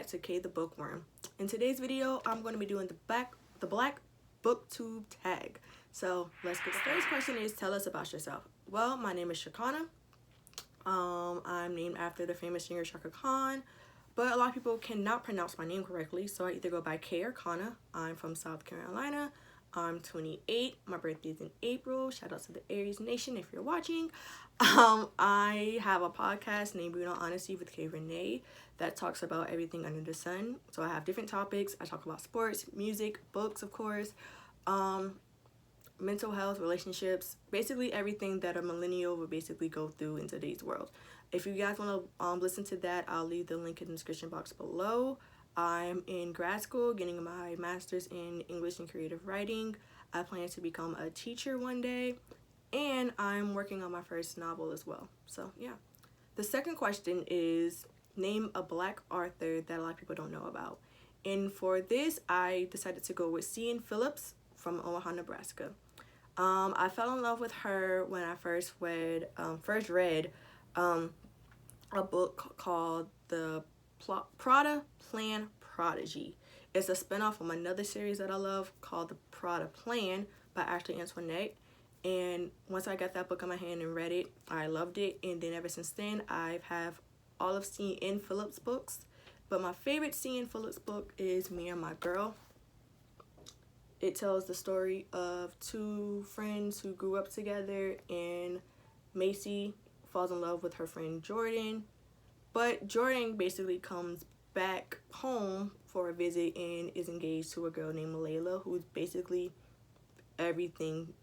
to Kay the Bookworm. In today's video, I'm going to be doing the Black Booktube Tag. So let's get started. The first question is, tell us about yourself. Well, my name is Shakana. I'm named after the famous singer Shaka Khan, but a lot of people cannot pronounce my name correctly, so I either go by Kay or Kana. I'm from South Carolina. I'm 28. My birthday is in April. Shout out to the Aries Nation if you're watching. I have a podcast named Brutal Honesty with KayReenea that talks about everything under the sun. So I have different topics. I talk about sports, music, books, of course, mental health, relationships, basically everything that a millennial would basically go through in today's world. If you guys want to listen to that, I'll leave the link in the description box below. I'm in grad school getting my master's in English and creative writing. I plan to become a teacher one day, and I'm working on my first novel as well. So yeah. The second question is, name a Black author that a lot of people don't know about. And for this, I decided to go with C.N. Phillips from Omaha, Nebraska. I fell in love with her when I first read a book called The Prada Plan Prodigy. It's a spinoff from another series that I love called The Prada Plan by Ashley Antoinette. And once I got that book in my hand and read it, I loved it. And then ever since then, I have all of C.N. Phillips books. But my favorite C.N. Phillips book is Me and My Girl. It tells the story of two friends who grew up together, and Macy falls in love with her friend Jordan. But Jordan basically comes back home for a visit and is engaged to a girl named Layla, who's basically everything.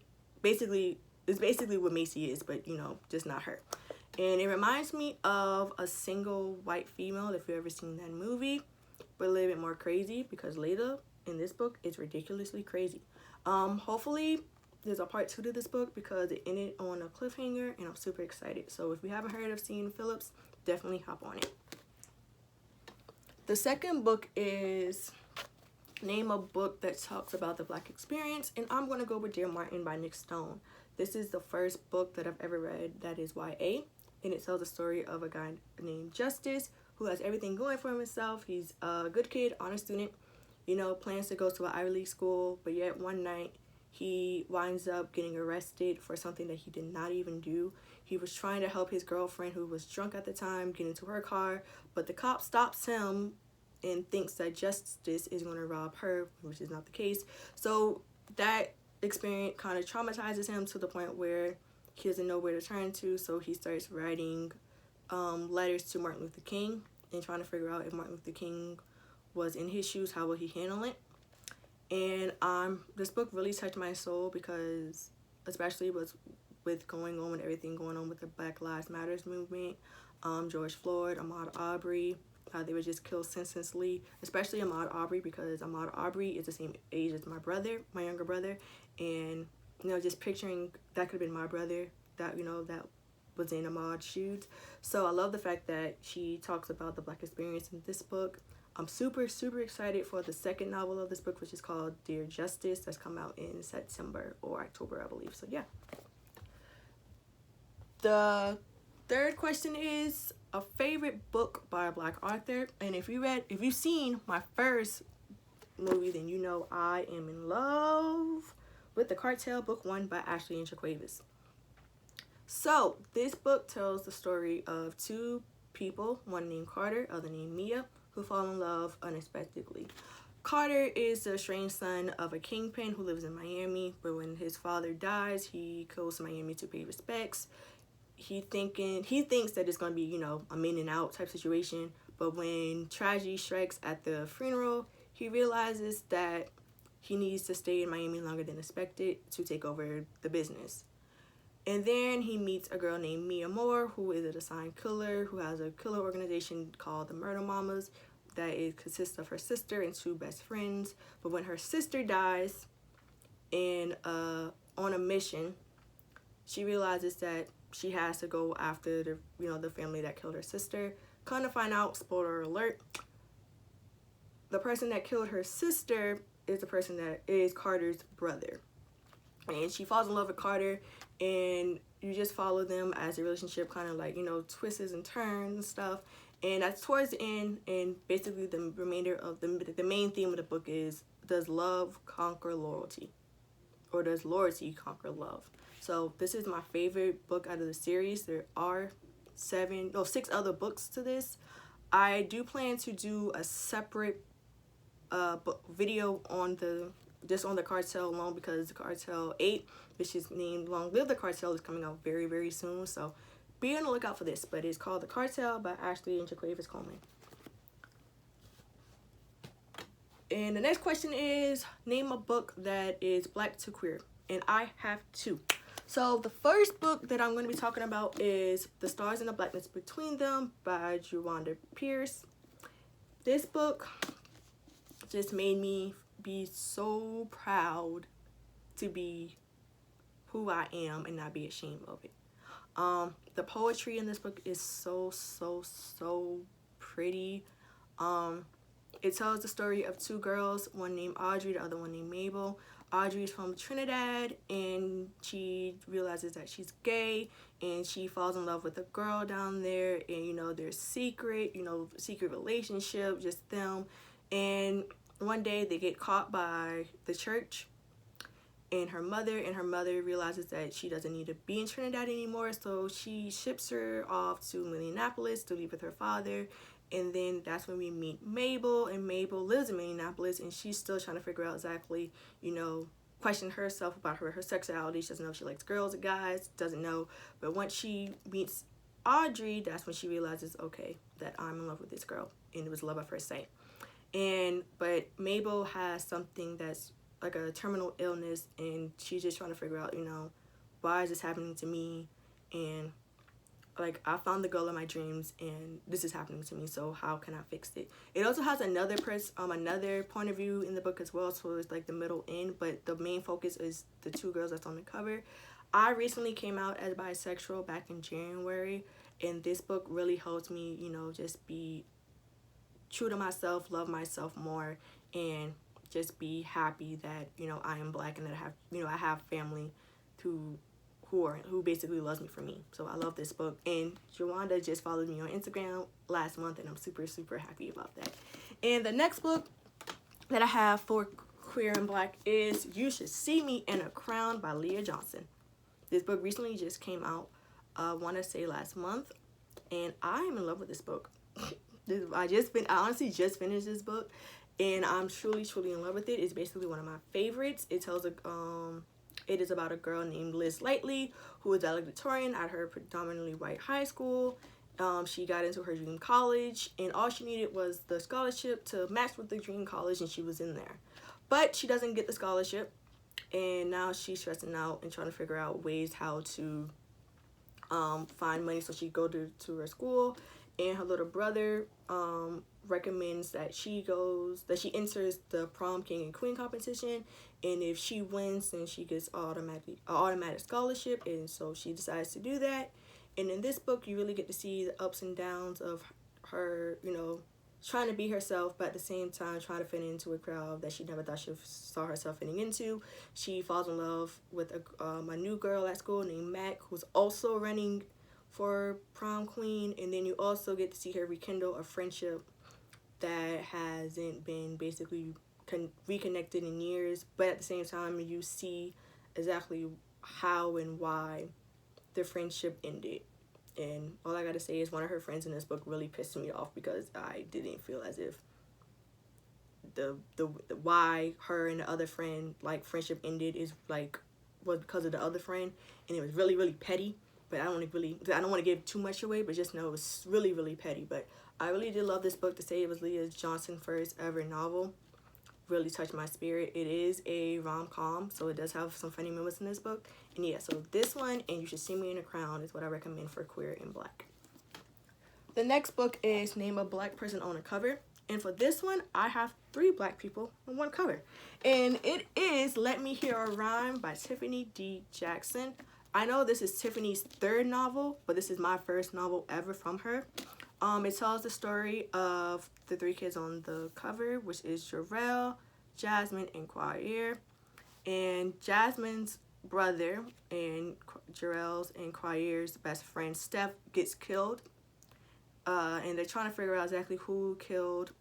It's basically what Macy is, but you know, just not her. And it reminds me of A Single White Female, if you've ever seen that movie, but a little bit more crazy because Layla in this book is ridiculously crazy. Hopefully there's a part 2 to this book because it ended on a cliffhanger and I'm super excited. So if you haven't heard of C.N. Phillips, definitely hop on it. The second book is name a book that talks about the Black experience, and I'm going to go with Dear Martin by Nick Stone. This is the first book that I've ever read that is YA, and it tells the story of a guy named Justice who has everything going for himself. He's a good kid, honest student, you know, plans to go to an Ivy League school, but yet one night he winds up getting arrested for something that he did not even do. He was trying to help his girlfriend, who was drunk at the time, get into her car, but the cop stops him and thinks that Justice is going to rob her, which is not the case. So that experience kind of traumatizes him to the point where he doesn't know where to turn to, so he starts writing letters to Martin Luther King and trying to figure out if Martin Luther King was in his shoes, how would he handle it. And this book really touched my soul because, especially with everything going on with the Black Lives Matters movement, George Floyd, Ahmaud Arbery, they were just killed senselessly, especially Ahmaud Arbery, because Ahmaud Arbery is the same age as my brother, my younger brother, and you know, just picturing that could have been my brother that, you know, that was in Ahmaud's shoes. So I love the fact that she talks about the Black experience in this book. I'm super excited for the second novel of this book, which is called Dear Justice, that's come out in September or October, I believe. So yeah. The third question is a favorite book by a Black author. And if you've seen my first movie, then you know I am in love with The Cartel, Book 1 by Ashley and Jaquavis. So this book tells the story of two people, one named Carter, other named Mia, who fall in love unexpectedly. Carter is the estranged son of a kingpin who lives in Miami, but when his father dies, he goes to Miami to pay respects. He thinks that it's going to be, you know, a in and out type situation, but when tragedy strikes at the funeral, he realizes that he needs to stay in Miami longer than expected to take over the business. And then he meets a girl named Mia Moore, who is a assigned killer, who has a killer organization called the Murder Mamas that consists of her sister and two best friends. But when her sister dies and on a mission, she realizes that she has to go after the family that killed her sister. Come to find out, spoiler alert, the person that killed her sister is the person that is Carter's brother. And she falls in love with Carter, and you just follow them as the relationship kind of like, you know, twists and turns and stuff. And that's towards the end, and basically the remainder of the main theme of the book is, does love conquer loyalty? Or does loyalty conquer love? So this is my favorite book out of the series. There are 6 other books to this. I do plan to do a separate video on the cartel alone, because the Cartel 8, which is named Long Live the Cartel, is coming out very, very soon. So be on the lookout for this. But it's called The Cartel by Ashley and Jaquavis Coleman. And the next question is, name a book that is Black to queer. And I have 2. So the first book that I'm going to be talking about is The Stars and the Blackness Between Them by Juwanda Pierce. This book just made me be so proud to be who I am and not be ashamed of it. The poetry in this book is so pretty. It tells the story of 2 girls, one named Audrey, the other one named Mabel. Audrey is from Trinidad, and she realizes that she's gay, and she falls in love with a girl down there, and you know, there's secret relationship, just them. And one day they get caught by the church and her mother realizes that she doesn't need to be in Trinidad anymore, so she ships her off to Minneapolis to live with her father. And then that's when we meet Mabel, and Mabel lives in Minneapolis, and she's still trying to figure out exactly, you know, question herself about her sexuality. She doesn't know if she likes girls or guys, doesn't know. But once she meets Audrey, that's when she realizes, okay, that I'm in love with this girl, and it was love at first sight. But Mabel has something that's like a terminal illness, and she's just trying to figure out, you know, why is this happening to me? And like, I found the girl of my dreams, and this is happening to me, so how can I fix it? It also has another point of view in the book as well, so it's like the middle end, but the main focus is the 2 girls that's on the cover. I recently came out as bisexual back in January, and this book really helped me, you know, just be true to myself, love myself more, and just be happy that, you know, I am Black, and that I have family who basically loves me for me. So I love this book, and Juwanda just followed me on Instagram last month, and I'm super happy about that. And the next book that I have for queer and Black is You Should See Me in a Crown by Leah Johnson. This book recently just came out, I want to say last month, and I'm in love with this book. I honestly just finished this book, and I'm truly in love with it. It's basically one of my favorites. It is about a girl named Liz Lightly, who is valedictorian at her predominantly white high school. She got into her dream college, and all she needed was the scholarship to match with the dream college, and she was in there. But she doesn't get the scholarship, and now she's stressing out and trying to figure out ways how to find money so she go to her school. And her little brother recommends that she enters the prom king and queen competition, and if she wins, then she gets an automatic scholarship, and so she decides to do that. And in this book, you really get to see the ups and downs of her, you know, trying to be herself, but at the same time trying to fit into a crowd that she never thought she saw herself fitting into. She falls in love with a new girl at school named Mac, who's also running for prom queen, and then you also get to see her rekindle a friendship that hasn't been basically reconnected in years, but at the same time you see exactly how and why the friendship ended. And all I gotta say is one of her friends in this book really pissed me off, because I didn't feel as if the why her and the other friend like friendship ended was because of the other friend, and it was really petty. But I don't want to give too much away, but just know it was really petty. But I really did love this book. To say it was Leah Johnson's first ever novel really touched my spirit. It is a rom-com, so it does have some funny moments in this book. And yeah, so this one and You Should See Me in a Crown is what I recommend for queer and Black. The next book is Name a Black Person on a Cover. And for this one, I have 3 Black people on one cover. And it is Let Me Hear a Rhyme by Tiffany D. Jackson. I know this is Tiffany's 3rd novel, but this is my first novel ever from her. It tells the story of the 3 kids on the cover, which is Jarrell, Jasmine, and Quair. And Jasmine's brother and Jarrell's and Quair's best friend Steph gets killed and they're trying to figure out exactly who killed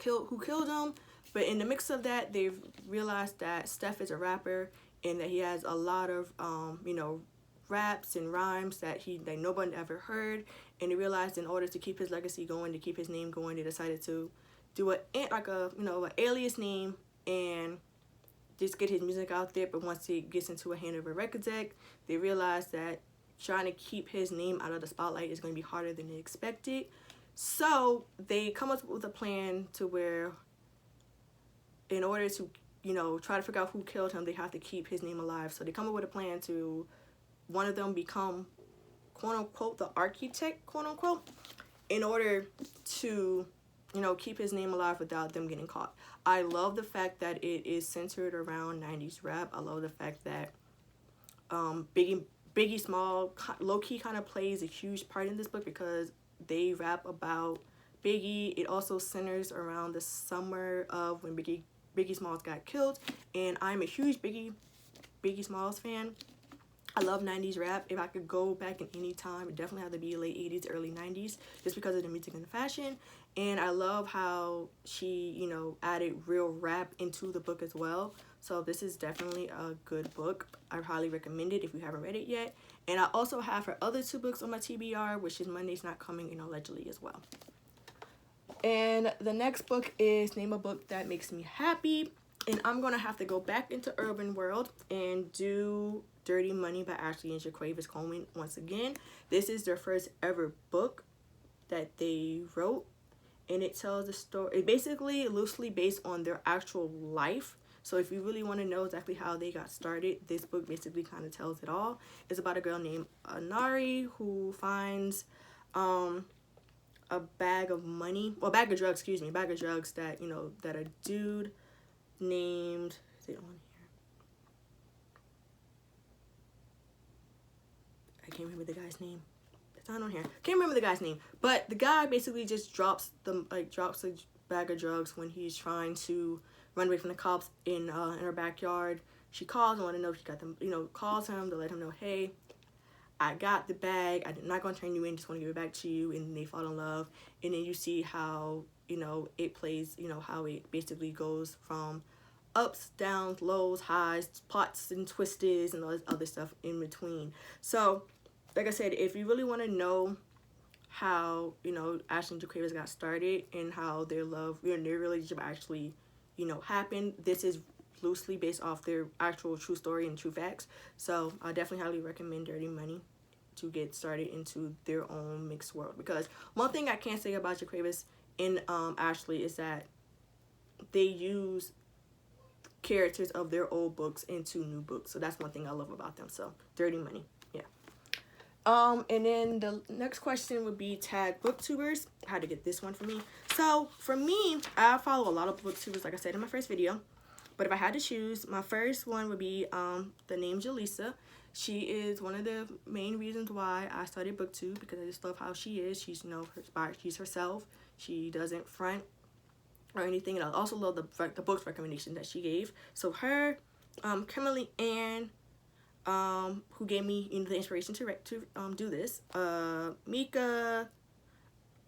him. But in the mix of that, they've realized that Steph is a rapper and that he has a lot of raps and rhymes that nobody ever heard. And they realized in order to keep his legacy going, to keep his name going, they decided to do an alias name and just get his music out there. But once it gets into a hand of a record exec, they realized that trying to keep his name out of the spotlight is going to be harder than they expected. So they come up with a plan to where, in order to try to figure out who killed him, they have to keep his name alive. So they come up with a plan to one of them become, quote unquote, the architect, quote unquote, in order to keep his name alive without them getting caught. I love the fact that it is centered around 90s rap. I love the fact that Biggie Small low-key kind of plays a huge part in this book because they rap about Biggie. It also centers around the summer of when Biggie Smalls got killed, and I'm a huge Biggie Smalls fan. I love 90s rap. If I could go back in any time, it definitely had to be late 80s, early 90s, just because of the music and the fashion. And I love how she, added real rap into the book as well. So this is definitely a good book. I highly recommend it if you haven't read it yet. And I also have her other 2 books on my TBR, which is Monday's Not Coming and Allegedly as well. And the next book is Name a Book That Makes Me Happy. And I'm going to have to go back into Urban World and do Dirty Money by Ashley and Jaquavis Coleman once again. This is their first ever book that they wrote. And it tells the story, basically loosely based on their actual life. So if you really want to know exactly how they got started, this book basically kind of tells it all. It's about a girl named Anari who finds a bag of drugs that, that a dude named, is it on here? I can't remember the guy's name. It's not on here. Can't remember the guy's name. But the guy basically just drops a bag of drugs when he's trying to run away from the cops in her backyard. She calls and want to know if she got them, calls him to let him know, hey, I got the bag. I'm not going to turn you in. Just want to give it back to you. And they fall in love. And then you see how, it plays, how it basically goes from ups, downs, lows, highs, plots and twists and all this other stuff in between. So, like I said, if you really want to know how, Ashley and Jaquavis got started and how their relationship actually, happened, this is loosely based off their actual true story and true facts. So I definitely highly recommend Dirty Money to get started into their own mixed world. Because one thing I can say about Jaquavis and Ashley is that they use characters of their old books into new books. So that's one thing I love about them. So Dirty Money, yeah. And then the next question would be tag booktubers. How to get this one for me. So for me, I follow a lot of booktubers, like I said in my first video. But if I had to choose, my first one would be the name Jaleesa. She is one of the main reasons why I started booktube, because I just love how she is. She's she's herself. She doesn't front or anything. And I also love the books recommendation that she gave. So her, Kimberly Ann, who gave me the inspiration to do this. Mika,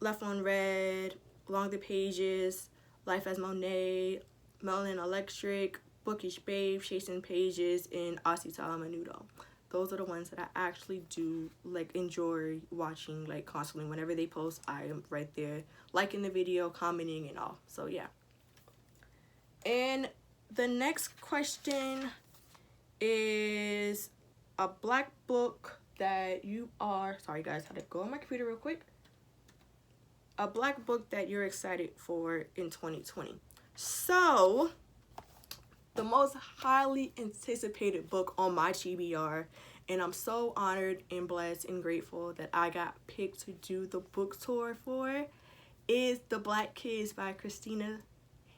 Left on Red, Along the Pages, Life as Monet, Melon Electric, Bookish Babe, Chasing Pages, and Asita Menudo. Those are the ones that I actually do enjoy watching constantly. Whenever they post, I am right there liking the video, commenting, and all. So yeah. And the next question is a black book that you are, sorry guys, I had to go on my computer real quick. A black book that you're excited for in 2020. So, the most highly anticipated book on my TBR, and I'm so honored and blessed and grateful that I got picked to do the book tour for, is The Black Kids by Christina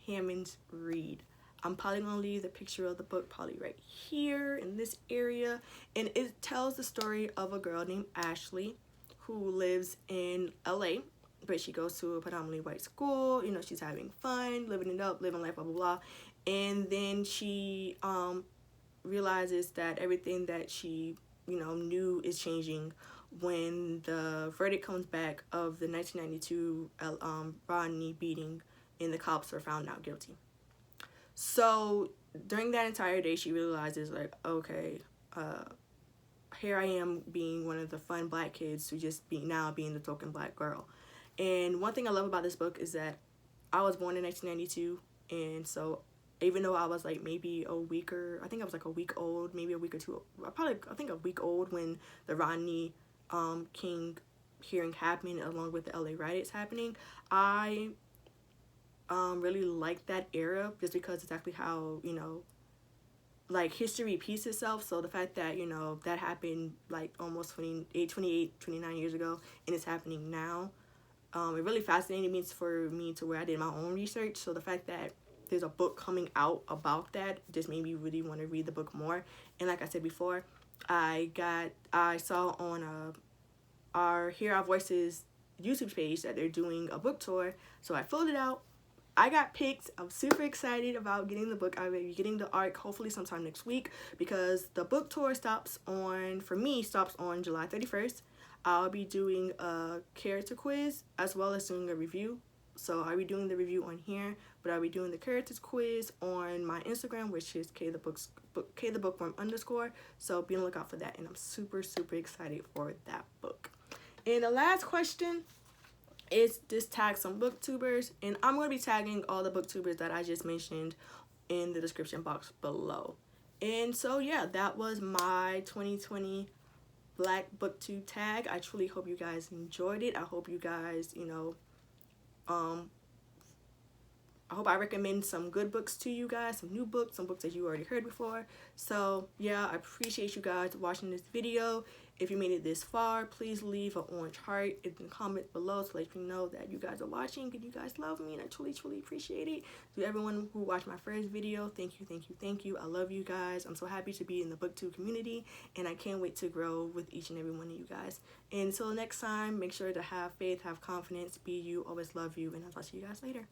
Hammonds Reed. I'm probably going to leave the picture of the book probably right here in this area. And it tells the story of a girl named Ashley who lives in LA. But she goes to a predominantly white school. She's having fun, living it up, living life, blah, blah, blah. And then she realizes that everything that she, knew is changing when the verdict comes back of the 1992 Rodney beating and the cops are found not guilty. So during that entire day, she realizes, like, okay, here I am being one of the fun black kids to just being the token black girl. And one thing I love about this book is that I was born in 1992, and so even though I was like maybe a week old, maybe a week or two, I think a week old when the Rodney King hearing happened along with the LA riots happening, I really like that era just because it's actually how, you know, like history repeats itself. So the fact that, you know, that happened like almost 29 years ago and it's happening now, it really fascinated me for me to where I did my own research. So the fact that there's a book coming out about that just made me really want to read the book more. And like I said before, I saw on our Hear Our Voices YouTube page that they're doing a book tour. So I filled it out. I got picked. I'm super excited about getting the book. I will be getting the ARC hopefully sometime next week because the book tour stops on July 31st. I'll be doing a character quiz as well as doing a review. So I'll be doing the review on here, but I'll be doing the characters quiz on my Instagram, which is KTheBookworm_. So be on the lookout for that, and I'm super, super excited for that book. And the last question is just tag some booktubers, and I'm going to be tagging all the booktubers that I just mentioned in the description box below. And so yeah, that was my 2020 Black Booktube tag. I truly hope you guys enjoyed it. I hope you guys, you know, I hope I recommend some good books to you guys, some new books, some books that you already heard before. So yeah, I appreciate you guys watching this video. If you made it this far, please leave an orange heart in the comments below to let me know that you guys are watching and you guys love me, and I truly, truly appreciate it. To everyone who watched my first video, thank you, thank you, thank you. I love you guys. I'm so happy to be in the booktube community, and I can't wait to grow with each and every one of you guys. And until next time, make sure to have faith, have confidence, be you, always love you, and I'll talk to you guys later.